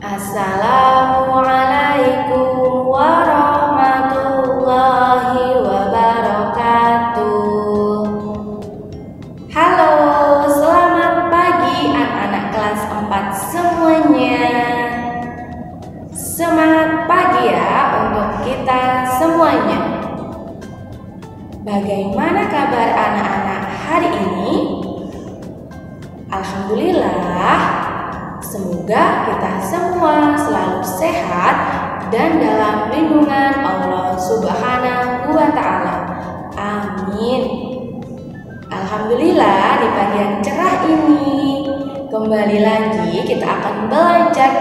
Assalamualaikum warahmatullahi wabarakatuh. Halo, selamat pagi anak-anak kelas 4 semuanya. Semangat pagi ya untuk kita semuanya. Bagaimana kabar anak-anak hari ini? Alhamdulillah. Semoga kita semua selalu sehat dan dalam lindungan Allah Subhanahu wa Ta'ala. Amin. Alhamdulillah, di pagi yang cerah ini kembali lagi kita akan belajar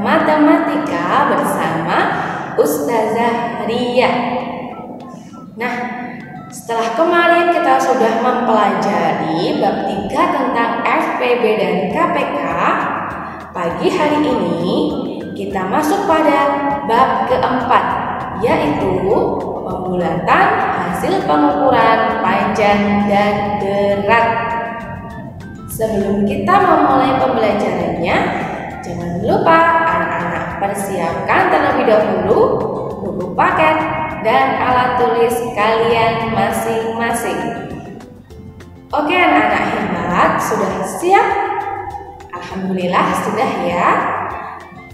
matematika bersama Ustazah Ria. Nah, setelah kemarin kita sudah mempelajari bab 3 tentang FPB dan KPK, pagi hari ini kita masuk pada bab keempat, yaitu pembulatan hasil pengukuran panjang dan berat. Sebelum kita memulai pembelajarannya, jangan lupa anak-anak persiapkan terlebih dahulu buku paket dan alat tulis kalian masing-masing. Oke anak-anak hebat, sudah siap? Alhamdulillah sudah ya.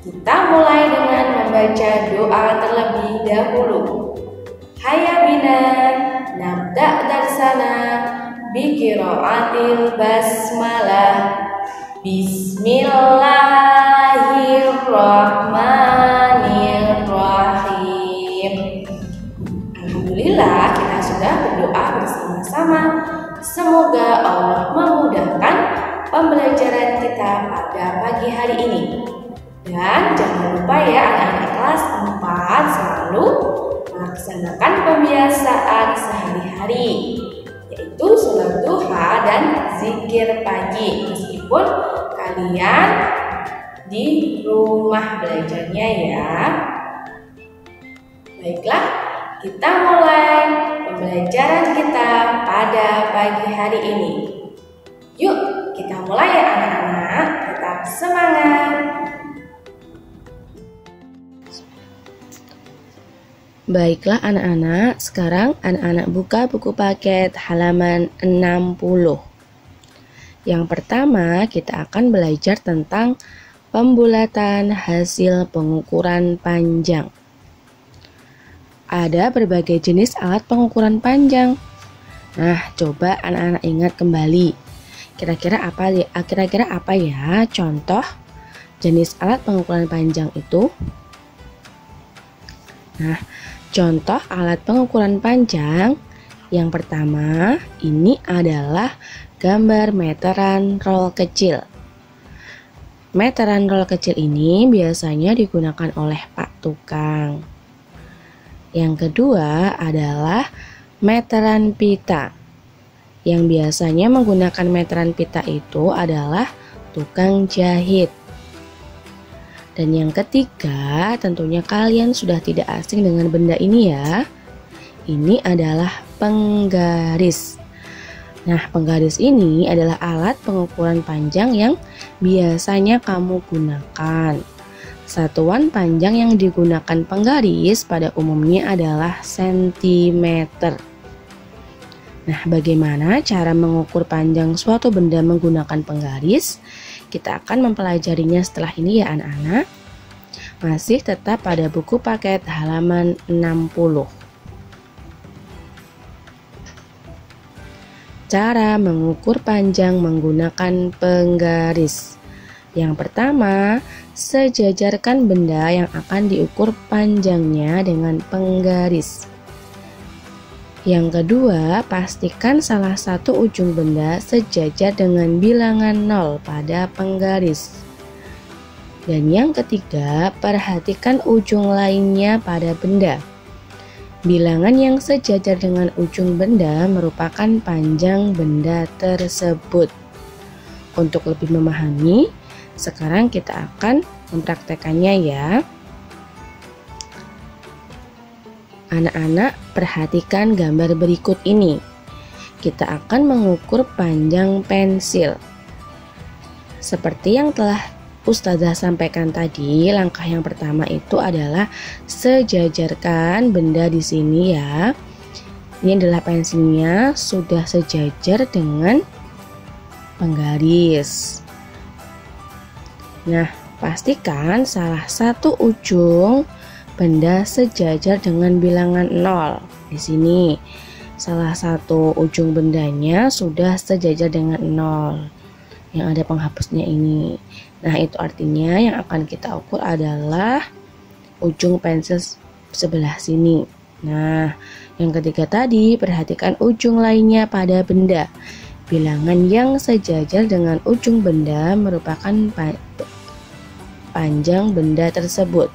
Kita mulai dengan membaca doa terlebih dahulu. Hayya bina nabda darsana biqiraatil basmalah. Bismillahirrahmanirrahim. Alhamdulillah kita sudah berdoa bersama-sama. Semoga Allah memudahkan pembelajaran kita pada pagi hari ini. Dan jangan lupa ya anak-anak kelas 4 selalu melaksanakan pembiasaan sehari-hari, yaitu sholat duha dan zikir pagi, meskipun kalian di rumah belajarnya ya. Baiklah, kita mulai pembelajaran kita pada pagi hari ini. Yuk kita mulai ya anak-anak, tetap semangat. Baiklah anak-anak, sekarang anak-anak buka buku paket halaman 60. Yang pertama kita akan belajar tentang pembulatan hasil pengukuran panjang. Ada berbagai jenis alat pengukuran panjang. Nah, coba anak-anak ingat kembali. Kira-kira apa ya contoh jenis alat pengukuran panjang itu? Nah, contoh alat pengukuran panjang yang pertama ini adalah gambar meteran roll kecil. Meteran roll kecil ini biasanya digunakan oleh Pak Tukang. Yang kedua adalah meteran pita. Yang biasanya menggunakan meteran pita itu adalah tukang jahit. Dan yang ketiga, tentunya kalian sudah tidak asing dengan benda ini ya. Ini adalah penggaris. Nah, penggaris ini adalah alat pengukuran panjang yang biasanya kamu gunakan. Satuan panjang yang digunakan penggaris pada umumnya adalah sentimeter. Nah, bagaimana cara mengukur panjang suatu benda menggunakan penggaris? Kita akan mempelajarinya setelah ini ya anak-anak. Masih tetap pada buku paket halaman 60. Cara mengukur panjang menggunakan penggaris. Yang pertama, sejajarkan benda yang akan diukur panjangnya dengan penggaris. Yang kedua, pastikan salah satu ujung benda sejajar dengan bilangan 0 pada penggaris. Dan yang ketiga, perhatikan ujung lainnya pada benda. Bilangan yang sejajar dengan ujung benda merupakan panjang benda tersebut. Untuk lebih memahami, sekarang kita akan mempraktekannya ya. Anak-anak, perhatikan gambar berikut ini. Kita akan mengukur panjang pensil. Seperti yang telah Ustazah sampaikan tadi, langkah yang pertama itu adalah sejajarkan benda di sini ya. Ini adalah pensilnya sudah sejajar dengan penggaris. Nah, pastikan salah satu ujung benda sejajar dengan bilangan 0. Di sini salah satu ujung bendanya sudah sejajar dengan 0. Yang ada penghapusnya ini. Nah, itu artinya yang akan kita ukur adalah ujung pensil sebelah sini. Nah, yang ketiga tadi, perhatikan ujung lainnya pada benda. Bilangan yang sejajar dengan ujung benda merupakan panjang benda tersebut.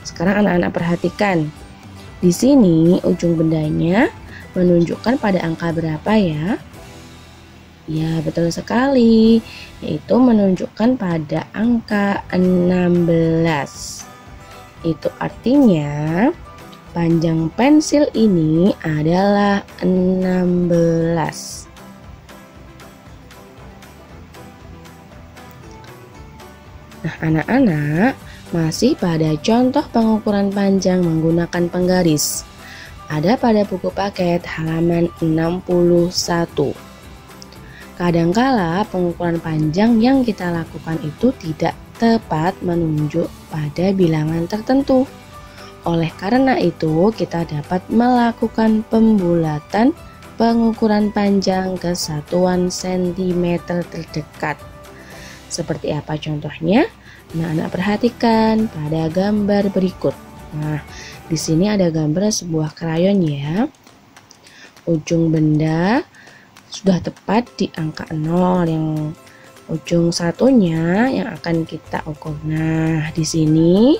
Sekarang anak-anak perhatikan. Di sini ujung bendanya menunjukkan pada angka berapa ya? Ya, betul sekali, yaitu menunjukkan pada angka 16. Itu artinya panjang pensil ini adalah 16. Nah, anak-anak masih pada contoh pengukuran panjang menggunakan penggaris. Ada pada buku paket halaman 61. Kadangkala pengukuran panjang yang kita lakukan itu tidak tepat menunjuk pada bilangan tertentu. Oleh karena itu, kita dapat melakukan pembulatan pengukuran panjang ke satuan sentimeter terdekat. Seperti apa contohnya? Anak-anak perhatikan pada gambar berikut. Nah, di sini ada gambar sebuah krayon ya. Ujung benda sudah tepat di angka 0, yang ujung satunya yang akan kita ukur. Nah, di sini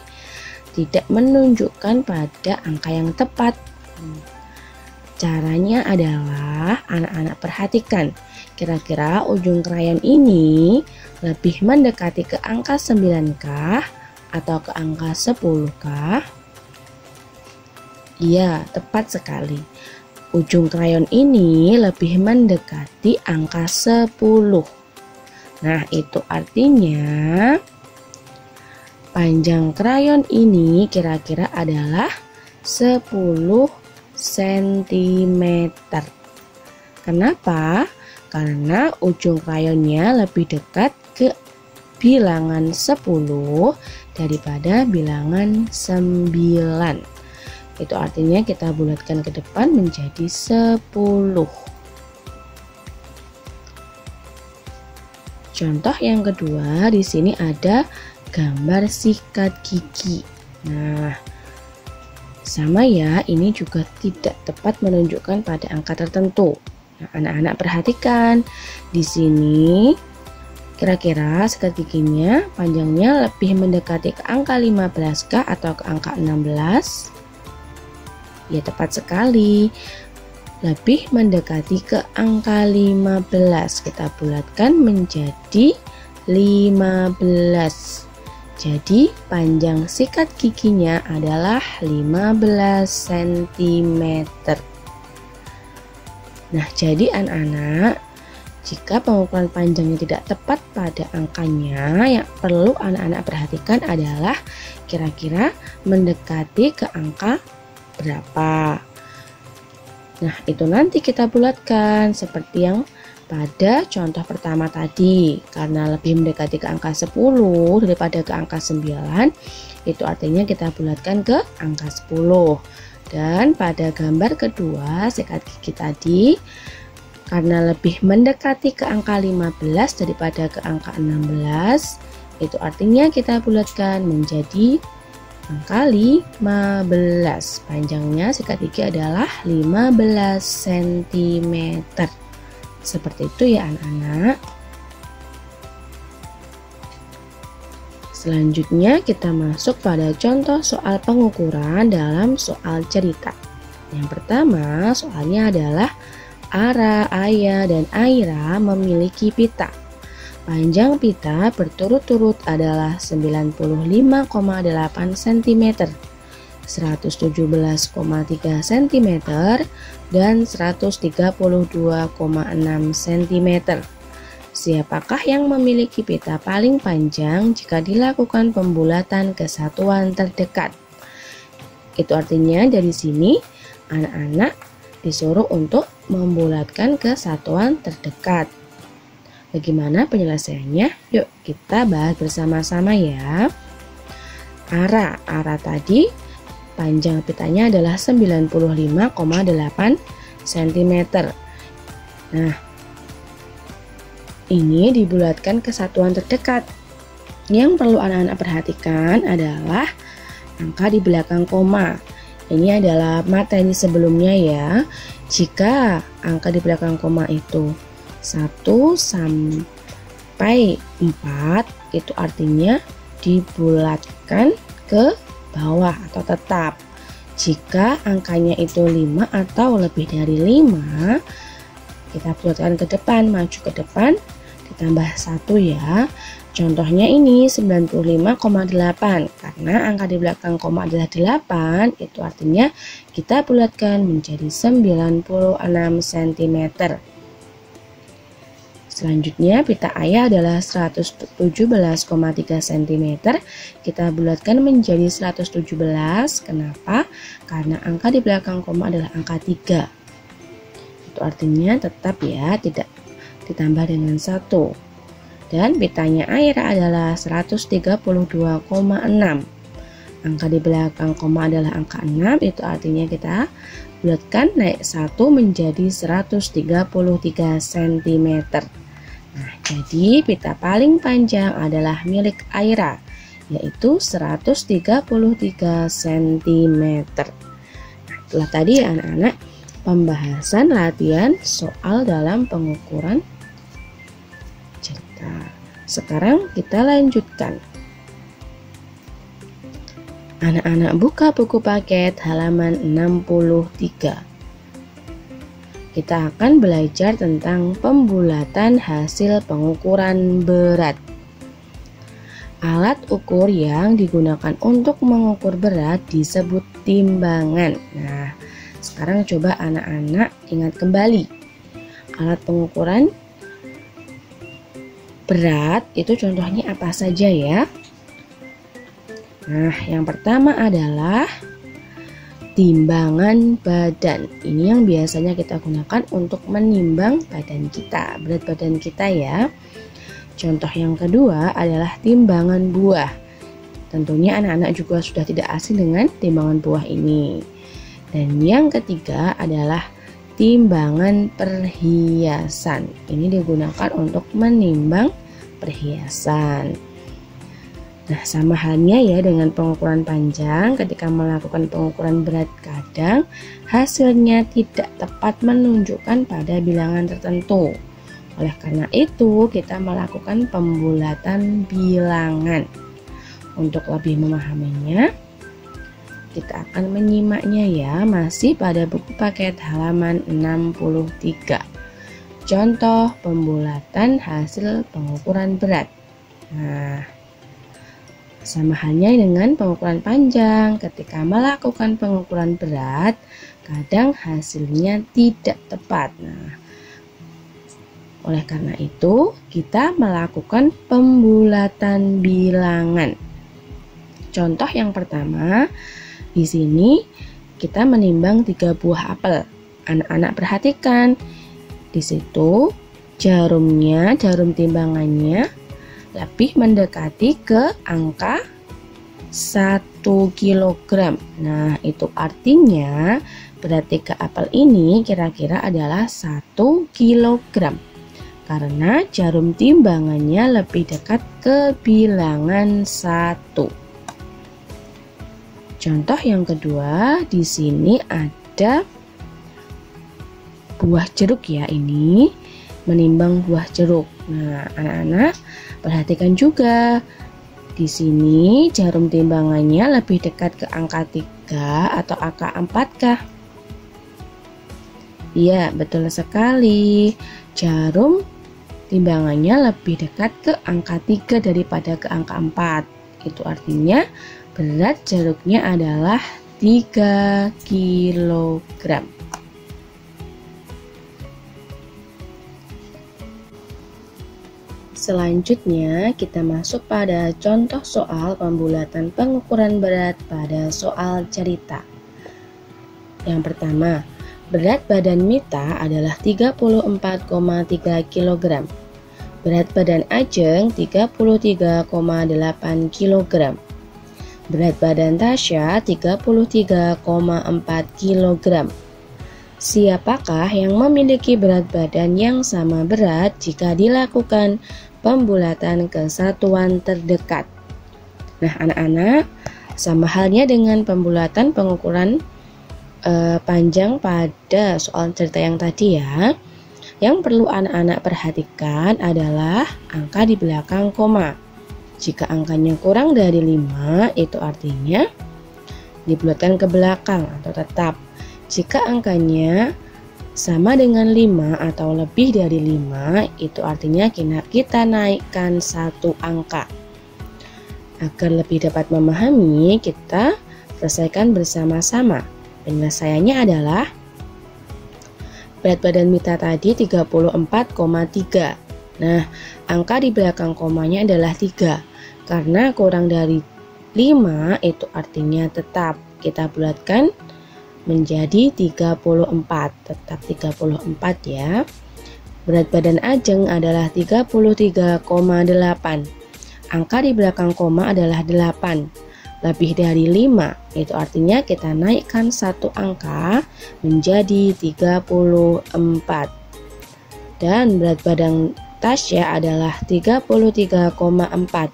tidak menunjukkan pada angka yang tepat. Caranya adalah anak-anak perhatikan, kira-kira ujung krayon ini lebih mendekati ke angka 9kah atau ke angka 10kah? Iya, tepat sekali. Ujung krayon ini lebih mendekati angka 10. Nah, itu artinya panjang krayon ini kira-kira adalah 10 cm. Kenapa? Karena ujung krayonnya lebih dekat ke bilangan 10 daripada bilangan 9. Itu artinya kita bulatkan ke depan menjadi 10. Contoh yang kedua, di sini ada gambar sikat gigi. Nah, sama ya, ini juga tidak tepat menunjukkan pada angka tertentu. Nah, anak-anak perhatikan, di sini kira-kira sikat giginya panjangnya lebih mendekati ke angka 15kah atau ke angka 16? Ya, tepat sekali. Lebih mendekati ke angka 15. Kita bulatkan menjadi 15. Jadi panjang sikat giginya adalah 15 cm. Nah, jadi anak-anak, jika pengukuran panjangnya tidak tepat pada angkanya, yang perlu anak-anak perhatikan adalah kira-kira mendekati ke angka berapa. Nah, itu nanti kita bulatkan seperti yang pada contoh pertama tadi. Karena lebih mendekati ke angka 10 daripada ke angka 9, itu artinya kita bulatkan ke angka 10. Dan pada gambar kedua sikat gigi tadi, karena lebih mendekati ke angka 15 daripada ke angka 16, itu artinya kita bulatkan menjadi angka 15. Panjangnya sikat gigi adalah 15 cm. Seperti itu ya anak-anak. Selanjutnya kita masuk pada contoh soal pengukuran dalam soal cerita. Yang pertama, soalnya adalah Ara, Ayah, dan Aira memiliki pita. Panjang pita berturut-turut adalah 95,8 cm, 117,3 cm, dan 132,6 cm. siapakah yang memiliki pita paling panjang jika dilakukan pembulatan ke satuan terdekat? Itu artinya dari sini anak-anak disuruh untuk membulatkan ke satuan terdekat. Bagaimana penyelesaiannya? Yuk kita bahas bersama-sama ya. Ara tadi panjang pitanya adalah 95,8 cm. Nah, ini dibulatkan ke satuan terdekat. Yang perlu anak-anak perhatikan adalah angka di belakang koma. Ini adalah materi sebelumnya ya. Jika angka di belakang koma itu 1 sampai 4, itu artinya dibulatkan ke bawah atau tetap. Jika angkanya itu 5 atau lebih dari 5, kita bulatkan ke depan, maju ke depan, ditambah 1 ya. Contohnya ini 95,8, karena angka di belakang koma adalah 8, itu artinya kita bulatkan menjadi 96 cm. Selanjutnya pita ayah adalah 117,3 cm. Kita bulatkan menjadi 117. Kenapa? Karena angka di belakang koma adalah angka 3. Itu artinya tetap ya, tidak ditambah dengan 1. Dan pitanya Aira adalah 132,6. Angka di belakang koma adalah angka 6, itu artinya kita bulatkan naik 1 menjadi 133 cm. Nah, jadi pita paling panjang adalah milik Aira, yaitu 133 cm. Nah, itulah tadi ya anak-anak pembahasan latihan soal dalam pengukuran cerita. Sekarang kita lanjutkan. Anak-anak buka buku paket halaman 63. Kita akan belajar tentang pembulatan hasil pengukuran berat. Alat ukur yang digunakan untuk mengukur berat disebut timbangan. Nah, sekarang coba anak-anak ingat kembali. Alat pengukuran berat itu contohnya apa saja ya? Nah, yang pertama adalah timbangan badan. Ini yang biasanya kita gunakan untuk menimbang badan kita, berat badan kita ya. Contoh yang kedua adalah timbangan buah. Tentunya anak-anak juga sudah tidak asing dengan timbangan buah ini. Dan yang ketiga adalah timbangan perhiasan. Ini digunakan untuk menimbang perhiasan. Nah, sama halnya ya dengan pengukuran panjang. Ketika melakukan pengukuran berat, kadang hasilnya tidak tepat menunjukkan pada bilangan tertentu. Oleh karena itu, kita melakukan pembulatan bilangan. Untuk lebih memahaminya, kita akan menyimaknya ya, masih pada buku paket halaman 63. Contoh pembulatan hasil pengukuran berat. Nah, sama halnya dengan pengukuran panjang. Ketika melakukan pengukuran berat, kadang hasilnya tidak tepat. Nah, oleh karena itu, kita melakukan pembulatan bilangan. Contoh yang pertama, di sini kita menimbang 3 buah apel. Anak-anak perhatikan, di situ jarum timbangannya lebih mendekati ke angka 1 kg. Nah, itu artinya berarti ke apel ini kira-kira adalah 1 kg. Karena jarum timbangannya lebih dekat ke bilangan 1. Contoh yang kedua, di sini ada buah jeruk ya, ini menimbang buah jeruk. Nah, anak-anak perhatikan juga di sini jarum timbangannya lebih dekat ke angka 3 atau angka 4 kah? Iya, betul sekali. Jarum timbangannya lebih dekat ke angka 3 daripada ke angka 4. Itu artinya berat jeruknya adalah 3 kg. Selanjutnya kita masuk pada contoh soal pembulatan pengukuran berat pada soal cerita. Yang pertama, berat badan Mita adalah 34,3 kg. Berat badan Ajeng 33,8 kg. Berat badan Tasya 33,4 kg. Siapakah yang memiliki berat badan yang sama berat jika dilakukan pembulatan ke satuan terdekat? Nah, anak-anak, sama halnya dengan pembulatan pengukuran panjang pada soal cerita yang tadi ya. Yang perlu anak-anak perhatikan adalah angka di belakang koma. Jika angkanya kurang dari 5, itu artinya dibulatkan ke belakang atau tetap. Jika angkanya sama dengan 5 atau lebih dari 5, itu artinya kita naikkan satu angka. Agar lebih dapat memahami, kita selesaikan bersama-sama. Penyelesaiannya adalah berat badan Mita tadi 34,3. Nah, angka di belakang komanya adalah 3. Karena kurang dari 5 itu artinya tetap. Kita bulatkan menjadi 34. Tetap 34 ya. Berat badan Ajeng adalah 33,8. Angka di belakang koma adalah 8. Lebih dari 5, itu artinya kita naikkan satu angka menjadi 34. Dan berat badan Tasya adalah 33,4.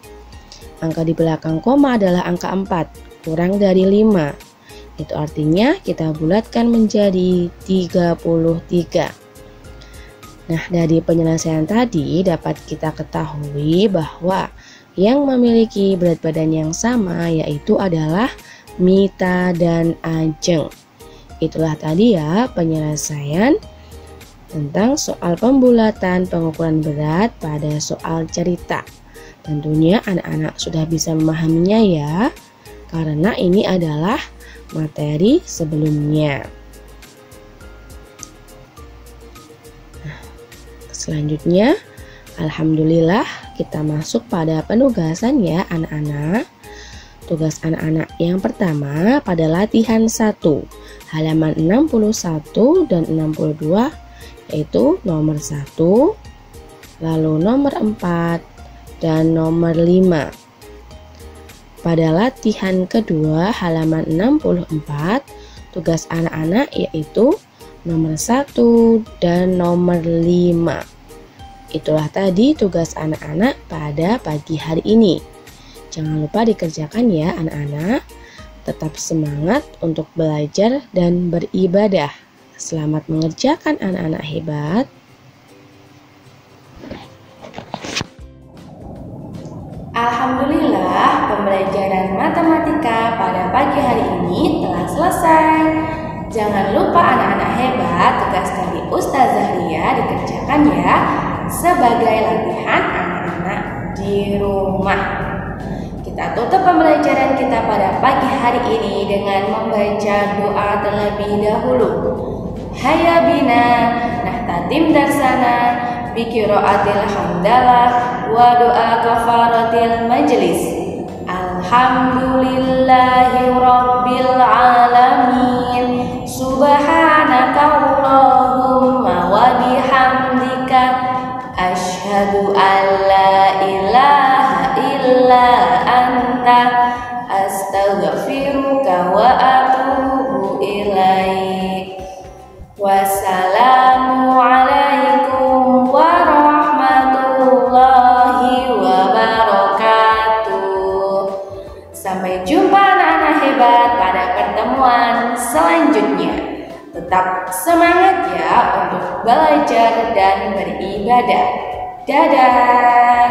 Angka di belakang koma adalah angka 4, kurang dari 5. Itu artinya kita bulatkan menjadi 33. Nah, dari penyelesaian tadi dapat kita ketahui bahwa yang memiliki berat badan yang sama yaitu adalah Mita dan Ajeng. Itulah tadi ya penyelesaian tentang soal pembulatan pengukuran berat pada soal cerita. Tentunya anak-anak sudah bisa memahaminya ya, karena ini adalah materi sebelumnya. Nah, selanjutnya, alhamdulillah kita masuk pada penugasan ya anak-anak. Tugas anak-anak yang pertama pada latihan 1, halaman 61 dan 62, yaitu nomor 1, lalu nomor 4, dan nomor 5. Pada latihan kedua, halaman 64, tugas anak-anak yaitu nomor 1 dan nomor 5. Itulah tadi tugas anak-anak pada pagi hari ini. Jangan lupa dikerjakan ya anak-anak. Tetap semangat untuk belajar dan beribadah. Selamat mengerjakan anak-anak hebat. Alhamdulillah, pembelajaran matematika pada pagi hari ini telah selesai. Jangan lupa anak-anak hebat, tugas dari Ustazah Ria dikerjakan ya, sebagai latihan anak-anak di rumah. Kita tutup pembelajaran kita pada pagi hari ini dengan membaca doa terlebih dahulu. Hayya bina nahtatim darsana biqiraatil hamdalah wa doa kafaratil majlis. Alhamdulillahi rabbil alamin. Subhanaka Allahumma wa bihamdika asyhadu an la ilaha illa anta astaghfiruka wa atubu ilaik. Wassalamu alaikum warahmatullahi wabarakatuh. Sampai jumpa anak-anak hebat pada pertemuan selanjutnya. Tetap semangat ya untuk belajar dan beribadah. Dadah.